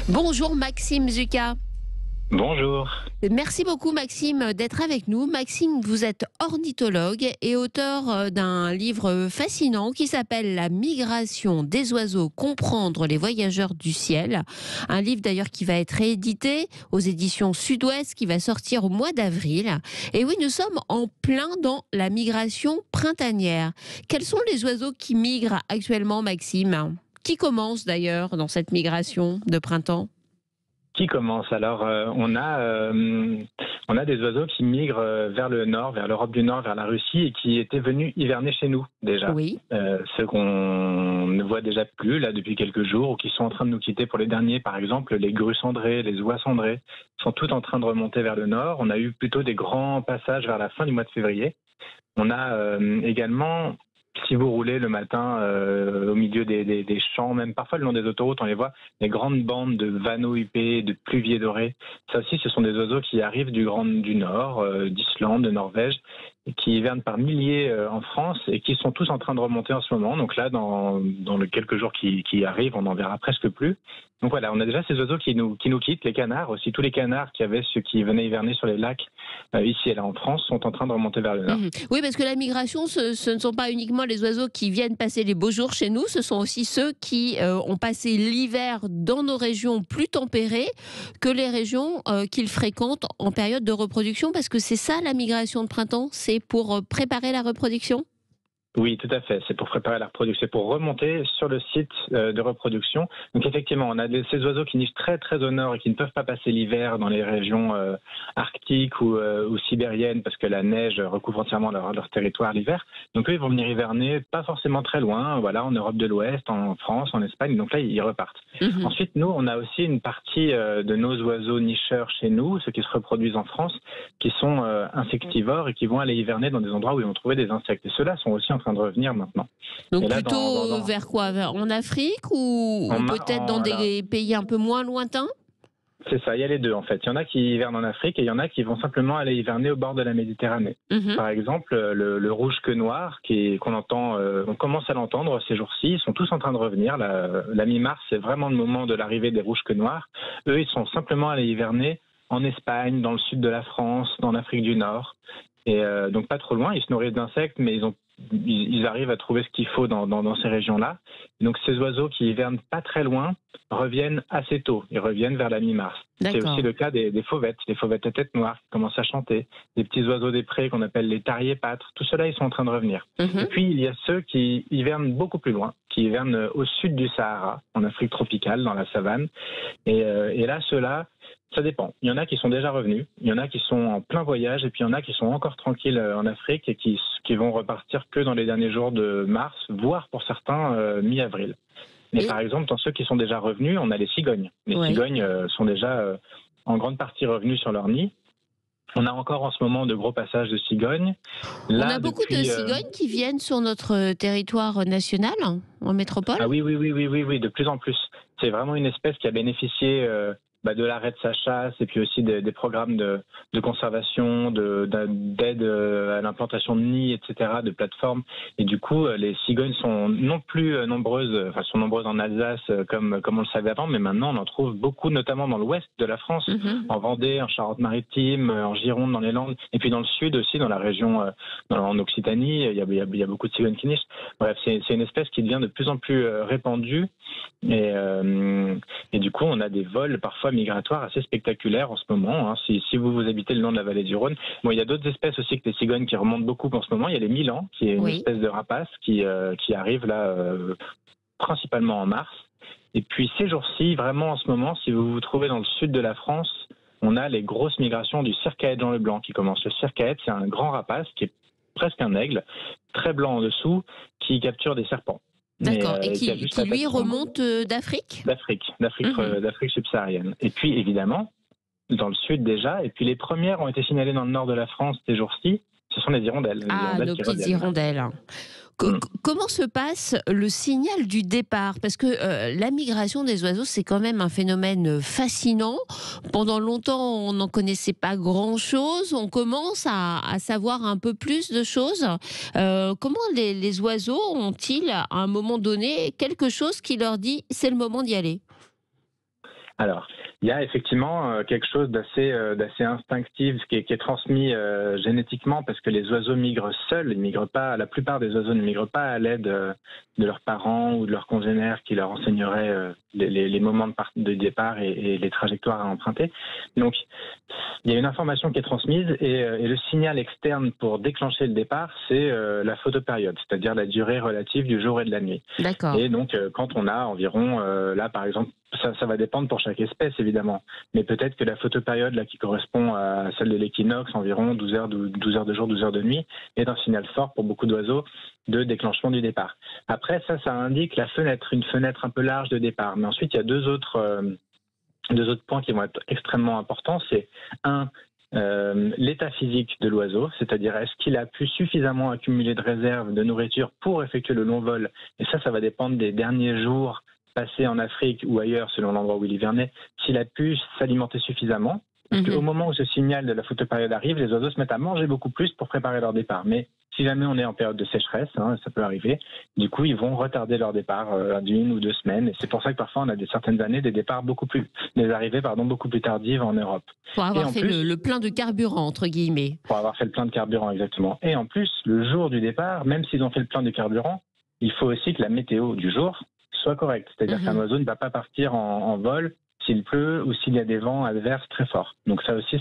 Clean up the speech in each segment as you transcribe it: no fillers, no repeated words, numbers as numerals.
Bonjour Maxime Zucca. Bonjour. Merci beaucoup Maxime d'être avec nous. Maxime, vous êtes ornithologue et auteur d'un livre fascinant qui s'appelle La migration des oiseaux, comprendre les voyageurs du ciel. Un livre d'ailleurs qui va être réédité aux éditions Sud-Ouest, qui va sortir au mois d'avril. Et oui, nous sommes en plein dans la migration printanière. Quels sont les oiseaux qui migrent actuellement, Maxime ? Qui commence d'ailleurs dans cette migration de printemps ? Qui commence? Alors, on a des oiseaux qui migrent vers le nord, vers l'Europe du Nord, vers la Russie, et qui étaient venus hiverner chez nous déjà. Oui. Ceux qu'on ne voit déjà plus là depuis quelques jours, ou qui sont en train de nous quitter pour les derniers, par exemple les grues cendrées, les oies cendrées, sont toutes en train de remonter vers le nord. On a eu plutôt des grands passages vers la fin du mois de février. On a également, si vous roulez le matin au milieu des champs, même parfois le long des autoroutes, on les voit, des grandes bandes de vanneaux huppés, de pluviers dorés. Ça aussi, ce sont des oiseaux qui arrivent du Nord, d'Islande, de Norvège, et qui hivernent par milliers en France et qui sont tous en train de remonter en ce moment. Donc là, dans les quelques jours qui arrivent, on n'en verra presque plus. Donc voilà, on a déjà ces oiseaux qui nous quittent. Les canards aussi, tous les canards ceux qui venaient hiverner sur les lacs ici et là en France sont en train de remonter vers le nord. Oui, parce que la migration, ce ne sont pas uniquement les oiseaux qui viennent passer les beaux jours chez nous, ce sont aussi ceux qui ont passé l'hiver dans nos régions plus tempérées que les régions qu'ils fréquentent en période de reproduction, parce que c'est ça la migration de printemps, c'est pour préparer la reproduction ? Oui, tout à fait. C'est pour préparer la reproduction, c'est pour remonter sur le site de reproduction. Donc effectivement, on a ces oiseaux qui nichent très très au nord et qui ne peuvent pas passer l'hiver dans les régions arctiques ou sibériennes parce que la neige recouvre entièrement leur territoire l'hiver. Donc eux, ils vont venir hiverner pas forcément très loin, voilà, en Europe de l'Ouest, en France, en Espagne. Donc là, ils repartent. Ensuite, nous, on a aussi une partie de nos oiseaux nicheurs chez nous, ceux qui se reproduisent en France, qui sont insectivores et qui vont aller hiverner dans des endroits où ils vont trouver des insectes. Et ceux-là sont aussi en train de revenir maintenant. Donc là, plutôt vers quoi ? En Afrique ou peut-être dans des pays un peu moins lointains ? C'est ça, il y a les deux en fait. Il y en a qui hivernent en Afrique et il y en a qui vont simplement aller hiverner au bord de la Méditerranée. Par exemple, le rouge-queue noir qu'on entend, on commence à l'entendre ces jours-ci, ils sont tous en train de revenir. La mi-mars, c'est vraiment le moment de l'arrivée des rouges-queues noirs. Eux, ils sont simplement allés hiverner en Espagne, dans le sud de la France, dans l'Afrique du Nord. Et donc pas trop loin, ils se nourrissent d'insectes, mais ils arrivent à trouver ce qu'il faut dans ces régions-là. Donc ces oiseaux qui hivernent pas très loin reviennent assez tôt. Ils reviennent vers la mi-mars. C'est aussi le cas des fauvettes, les fauvettes à tête noire qui commencent à chanter, des petits oiseaux des prés qu'on appelle les tariers-pâtres. Tout cela, ils sont en train de revenir. Et puis il y a ceux qui hivernent beaucoup plus loin, qui hivernent au sud du Sahara, en Afrique tropicale, dans la savane. Et là, ceux-là, ça dépend. Il y en a qui sont déjà revenus, il y en a qui sont en plein voyage, et puis il y en a qui sont encore tranquilles en Afrique et qui vont repartir que dans les derniers jours de mars, voire pour certains mi-avril. Mais par exemple, dans ceux qui sont déjà revenus, on a les cigognes. Les cigognes sont déjà en grande partie revenus sur leur nid. On a encore en ce moment de gros passages de cigognes. Là, on a beaucoup de cigognes qui viennent sur notre territoire national, en métropole. Ah oui, de plus en plus. C'est vraiment une espèce qui a bénéficié de l'arrêt de sa chasse et puis aussi des programmes de conservation, d'aide à l'implantation de nids, etc., de plateformes. Et du coup, les cigognes sont non plus nombreuses, enfin sont nombreuses en Alsace comme on le savait avant, mais maintenant on en trouve beaucoup, notamment dans l'ouest de la France, en Vendée, en Charente-Maritime, en Gironde, dans les Landes, et puis dans le sud aussi, dans la région, en Occitanie, il y a beaucoup de cigognes qui nichent. Bref, c'est une espèce qui devient de plus en plus répandue et du coup, on a des vols parfois migratoires assez spectaculaires en ce moment. Si vous habitez le long de la vallée du Rhône, il y a d'autres espèces aussi que les cigognes qui remontent beaucoup en ce moment. Il y a les milans, qui est une espèce de rapace qui arrive là principalement en mars. Et puis ces jours-ci, vraiment en ce moment, si vous vous trouvez dans le sud de la France, on a les grosses migrations du circaète Jean Leblanc qui commence. Le circaète, c'est un grand rapace qui est presque un aigle, très blanc en dessous, qui capture des serpents. D'accord, et qui lui remonte d'Afrique ? D'Afrique subsaharienne. Et puis évidemment, dans le sud déjà, et puis les premières ont été signalées dans le nord de la France ces jours-ci, ce sont les hirondelles. Nos petites hirondelles. Comment se passe le signal du départ ? Parce que la migration des oiseaux, c'est quand même un phénomène fascinant. Pendant longtemps, on n'en connaissait pas grand-chose. On commence à savoir un peu plus de choses. Comment les oiseaux ont-ils, à un moment donné, quelque chose qui leur dit « c'est le moment d'y aller » ? Alors, il y a effectivement quelque chose d'assez instinctif qui est transmis génétiquement, parce que les oiseaux migrent seuls, ils migrent pas. La plupart des oiseaux ne migrent pas à l'aide de leurs parents ou de leurs congénères qui leur enseigneraient les moments de départ et les trajectoires à emprunter. Donc, il y a une information qui est transmise et le signal externe pour déclencher le départ, c'est la photopériode, c'est-à-dire la durée relative du jour et de la nuit. D'accord. Et donc, quand on a environ, là par exemple, ça va dépendre pour chaque espèce évidemment, mais peut-être que la photopériode là qui correspond à celle de l'équinoxe, environ 12 heures de jour, 12 heures de nuit, est un signal fort pour beaucoup d'oiseaux de déclenchement du départ. Après ça indique une fenêtre un peu large de départ. Mais ensuite il y a deux autres points qui vont être extrêmement importants. C'est l'état physique de l'oiseau, c'est-à-dire est-ce qu'il a pu suffisamment accumuler de réserves de nourriture pour effectuer le long vol. Et ça va dépendre des derniers jours passés en Afrique ou ailleurs, selon l'endroit où il hivernait, s'il a pu s'alimenter suffisamment. Parce qu'au moment où ce signal de la photopériode arrive, les oiseaux se mettent à manger beaucoup plus pour préparer leur départ. Mais si jamais on est en période de sécheresse, ça peut arriver, du coup, ils vont retarder leur départ d'1 ou 2 semaines. Et c'est pour ça que parfois, on a certaines années des arrivées beaucoup plus tardives en Europe. Pour avoir fait le plein de carburant, entre guillemets. Pour avoir fait le plein de carburant, exactement. Et en plus, le jour du départ, même s'ils ont fait le plein de carburant, il faut aussi que la météo du jour soit correcte. C'est-à-dire qu'un oiseau ne va pas partir en vol s'il pleut ou s'il y a des vents adverses très forts. Donc ça aussi,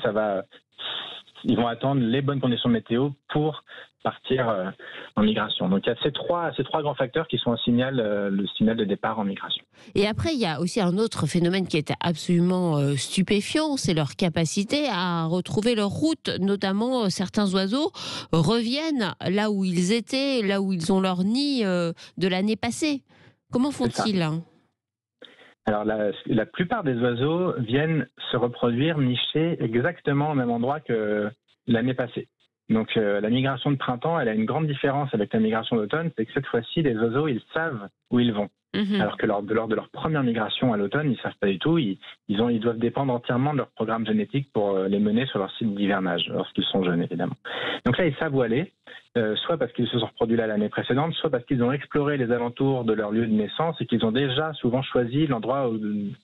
ils vont attendre les bonnes conditions météo pour partir en migration. Donc il y a ces trois grands facteurs qui sont le signal de départ en migration. Et après, il y a aussi un autre phénomène qui est absolument stupéfiant, c'est leur capacité à retrouver leur route. Notamment, certains oiseaux reviennent là où ils étaient, là où ils ont leur nid de l'année passée. Comment font-ils ? Alors la plupart des oiseaux viennent se reproduire, nicher exactement au même endroit que l'année passée. Donc la migration de printemps, elle a une grande différence avec la migration d'automne, c'est que cette fois-ci, les oiseaux, ils savent où ils vont. Alors que lors de leur première migration à l'automne, ils ne savent pas du tout, ils doivent dépendre entièrement de leur programme génétique pour les mener sur leur site d'hivernage, lorsqu'ils sont jeunes évidemment. Donc là, ils savent où aller, soit parce qu'ils se sont reproduits là l'année précédente, soit parce qu'ils ont exploré les alentours de leur lieu de naissance et qu'ils ont déjà souvent choisi l'endroit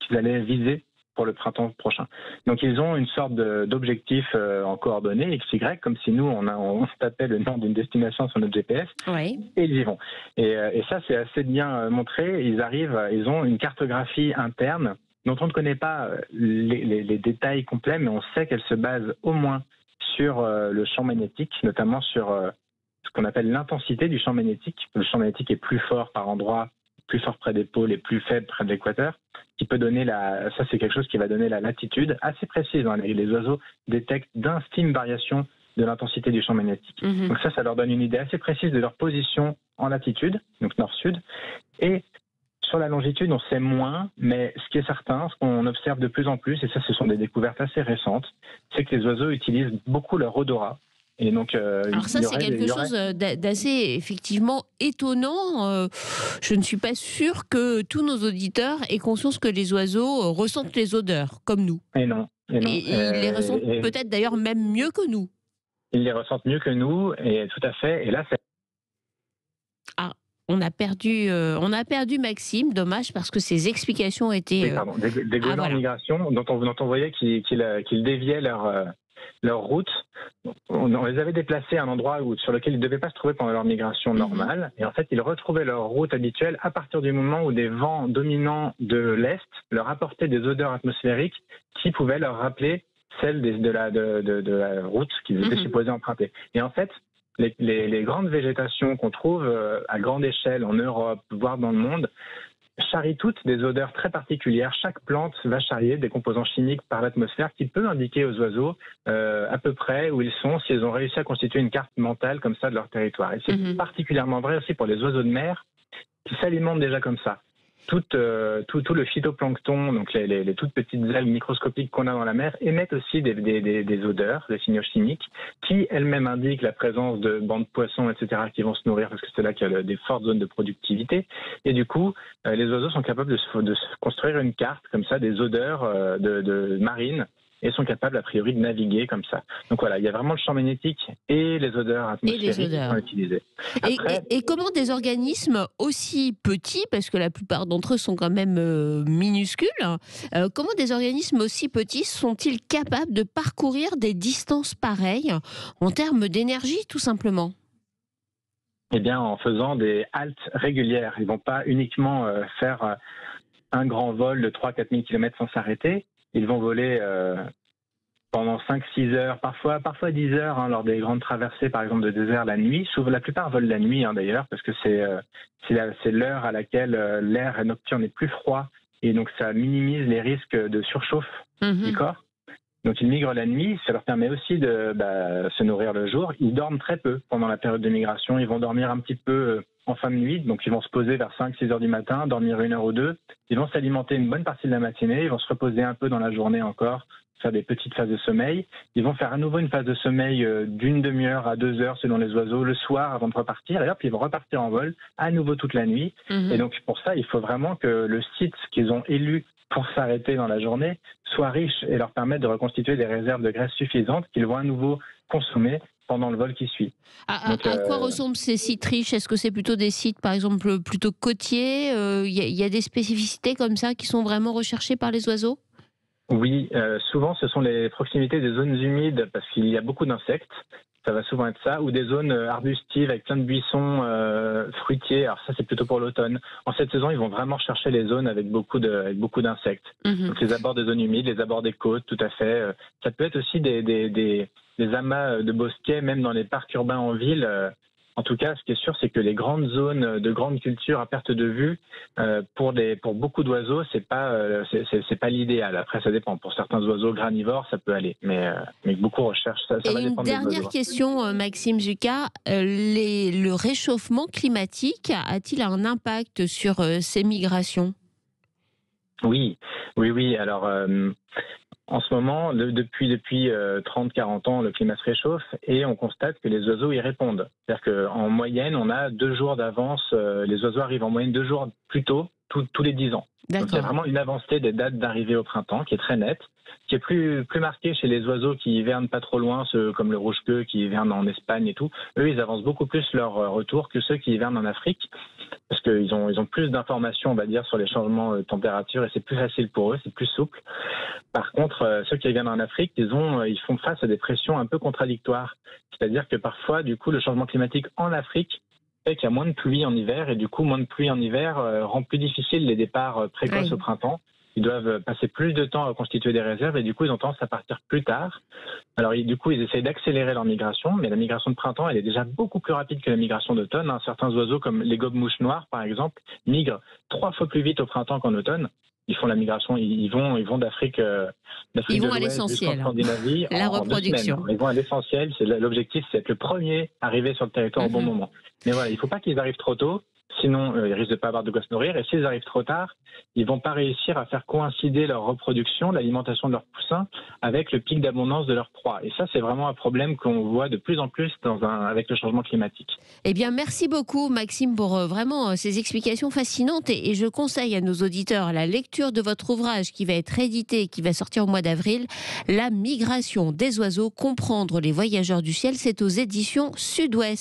qu'ils allaient viser pour le printemps prochain. Donc ils ont une sorte d'objectif en coordonnées XY, comme si nous on tapait le nom d'une destination sur notre GPS, oui. Et ils y vont. Et ça c'est assez bien montré. Ils ont une cartographie interne dont on ne connaît pas les détails complets, mais on sait qu'elle se base au moins sur le champ magnétique, notamment sur ce qu'on appelle l'intensité du champ magnétique. Le champ magnétique est plus fort par endroits, plus fort près des pôles et plus faible près de l'équateur, qui peut donner ça c'est quelque chose qui va donner la latitude assez précise. Les oiseaux détectent d'infimes variations de l'intensité du champ magnétique. Donc ça leur donne une idée assez précise de leur position en latitude, donc nord-sud. Et sur la longitude, on sait moins, mais ce qui est certain, ce qu'on observe de plus en plus, et ça ce sont des découvertes assez récentes, c'est que les oiseaux utilisent beaucoup leur odorat. Et donc, alors ça, c'est quelque chose d'assez effectivement étonnant. Je ne suis pas sûre que tous nos auditeurs aient conscience que les oiseaux ressentent les odeurs, comme nous. Et non. Et ils les ressentent peut-être d'ailleurs même mieux que nous. Ils les ressentent mieux que nous, et tout à fait. Et là, c'est... Ah, on a perdu Maxime, dommage, parce que ses explications étaient... Oui, pardon, des goélands en migration, dont on voyait qu'ils déviaient leur route. On les avait déplacés à un endroit sur lequel ils ne devaient pas se trouver pendant leur migration normale. Et en fait, ils retrouvaient leur route habituelle à partir du moment où des vents dominants de l'Est leur apportaient des odeurs atmosphériques qui pouvaient leur rappeler celles de la route qu'ils étaient supposés emprunter. Et en fait, les grandes végétations qu'on trouve à grande échelle en Europe, voire dans le monde, charrient toutes des odeurs très particulières. Chaque plante va charrier des composants chimiques par l'atmosphère qui peut indiquer aux oiseaux à peu près où ils sont, s'ils ont réussi à constituer une carte mentale comme ça de leur territoire. Et c'est particulièrement vrai aussi pour les oiseaux de mer qui s'alimentent déjà comme ça. Tout le phytoplancton, donc les toutes petites algues microscopiques qu'on a dans la mer, émettent aussi des odeurs, des signaux chimiques, qui elles-mêmes indiquent la présence de bancs de poissons, etc., qui vont se nourrir, parce que c'est là qu'il y a des fortes zones de productivité. Et du coup, les oiseaux sont capables de se construire une carte, comme ça, des odeurs de marines, et sont capables a priori de naviguer comme ça. Donc voilà, il y a vraiment le champ magnétique et les odeurs atmosphériques qui sont utilisées. Après, et comment des organismes aussi petits, parce que la plupart d'entre eux sont quand même minuscules, comment des organismes aussi petits sont-ils capables de parcourir des distances pareilles en termes d'énergie tout simplement? Eh bien, en faisant des haltes régulières. Ils ne vont pas uniquement faire un grand vol de 3-4 000 km sans s'arrêter. Ils vont voler pendant 5-6 heures, parfois 10 heures, hein, lors des grandes traversées, par exemple, de désert la nuit. Souvent, la plupart volent la nuit, hein, d'ailleurs, parce que c'est l'heure à laquelle l'air nocturne est plus froid. Et donc, ça minimise les risques de surchauffe du corps. Donc ils migrent la nuit, ça leur permet aussi de se nourrir le jour. Ils dorment très peu pendant la période de migration, ils vont dormir un petit peu en fin de nuit, donc ils vont se poser vers 5-6 heures du matin, dormir 1 heure ou 2. Ils vont s'alimenter une bonne partie de la matinée, ils vont se reposer un peu dans la journée encore, faire des petites phases de sommeil. Ils vont faire à nouveau une phase de sommeil d'une demi-heure à 2 heures selon les oiseaux le soir avant de repartir. Et hop, ils vont repartir en vol à nouveau toute la nuit. Et donc pour ça, il faut vraiment que le site qu'ils ont élu pour s'arrêter dans la journée soit riche et leur permettre de reconstituer des réserves de graisse suffisantes qu'ils vont à nouveau consommer pendant le vol qui suit. À quoi ressemblent ces sites riches? Est-ce que c'est plutôt des sites, par exemple, plutôt côtiers? Il y a des spécificités comme ça qui sont vraiment recherchées par les oiseaux? Oui, souvent ce sont les proximités des zones humides parce qu'il y a beaucoup d'insectes. Ça va souvent être ça, ou des zones arbustives avec plein de buissons fruitiers. Alors ça, c'est plutôt pour l'automne. En cette saison, ils vont vraiment chercher les zones avec beaucoup d'insectes. Donc les abords des zones humides, les abords des côtes, tout à fait. Ça peut être aussi des amas de bosquets, même dans les parcs urbains en ville. En tout cas, ce qui est sûr, c'est que les grandes zones de grandes cultures à perte de vue, pour beaucoup d'oiseaux, c'est pas l'idéal. Après, ça dépend. Pour certains oiseaux granivores, ça peut aller, mais beaucoup recherchent ça. Ça va dépendre des oiseaux. Une dernière question, Maxime Zucca, le réchauffement climatique a-t-il un impact sur ces migrations? Oui. Alors, en ce moment, depuis 30-40 ans, le climat se réchauffe et on constate que les oiseaux y répondent. C'est-à-dire qu'en moyenne, on a 2 jours d'avance. Les oiseaux arrivent en moyenne 2 jours plus tôt, tous les 10 ans. Donc il y a vraiment une avancée des dates d'arrivée au printemps qui est très nette, qui est plus marquée chez les oiseaux qui hivernent pas trop loin, ceux comme le rouge-queue qui hiverne en Espagne et tout. Eux, ils avancent beaucoup plus leur retour que ceux qui hivernent en Afrique, parce qu'ils ont plus d'informations, on va dire, sur les changements de température et c'est plus facile pour eux, c'est plus souple. Par contre, ceux qui hivernent en Afrique, ils font face à des pressions un peu contradictoires. C'est-à-dire que parfois, du coup, le changement climatique en Afrique fait qu'il y a moins de pluie en hiver et du coup, moins de pluie en hiver rend plus difficile les départs précoces au printemps. Ils doivent passer plus de temps à constituer des réserves et du coup, ils ont tendance à partir plus tard. Alors, du coup, ils essayent d'accélérer leur migration, mais la migration de printemps, elle est déjà beaucoup plus rapide que la migration d'automne. Certains oiseaux, comme les gobes-mouches noires, par exemple, migrent 3 fois plus vite au printemps qu'en automne. Ils font la migration, ils vont d'Afrique de l'Ouest jusqu'en Scandinavie la en 2 reproduction. semaines. Ils vont à l'essentiel. L'objectif, c'est d'être le premier arrivé sur le territoire au bon moment. Mais voilà, il ne faut pas qu'ils arrivent trop tôt. Sinon, ils risquent de ne pas avoir de quoi se nourrir. Et s'ils arrivent trop tard, ils ne vont pas réussir à faire coïncider leur reproduction, l'alimentation de leurs poussins, avec le pic d'abondance de leur proie. Et ça, c'est vraiment un problème qu'on voit de plus en plus avec le changement climatique. Eh bien, merci beaucoup, Maxime, pour vraiment ces explications fascinantes. Et je conseille à nos auditeurs la lecture de votre ouvrage qui va être édité, qui va sortir au mois d'avril, La migration des oiseaux, comprendre les voyageurs du ciel. C'est aux éditions Sud-Ouest.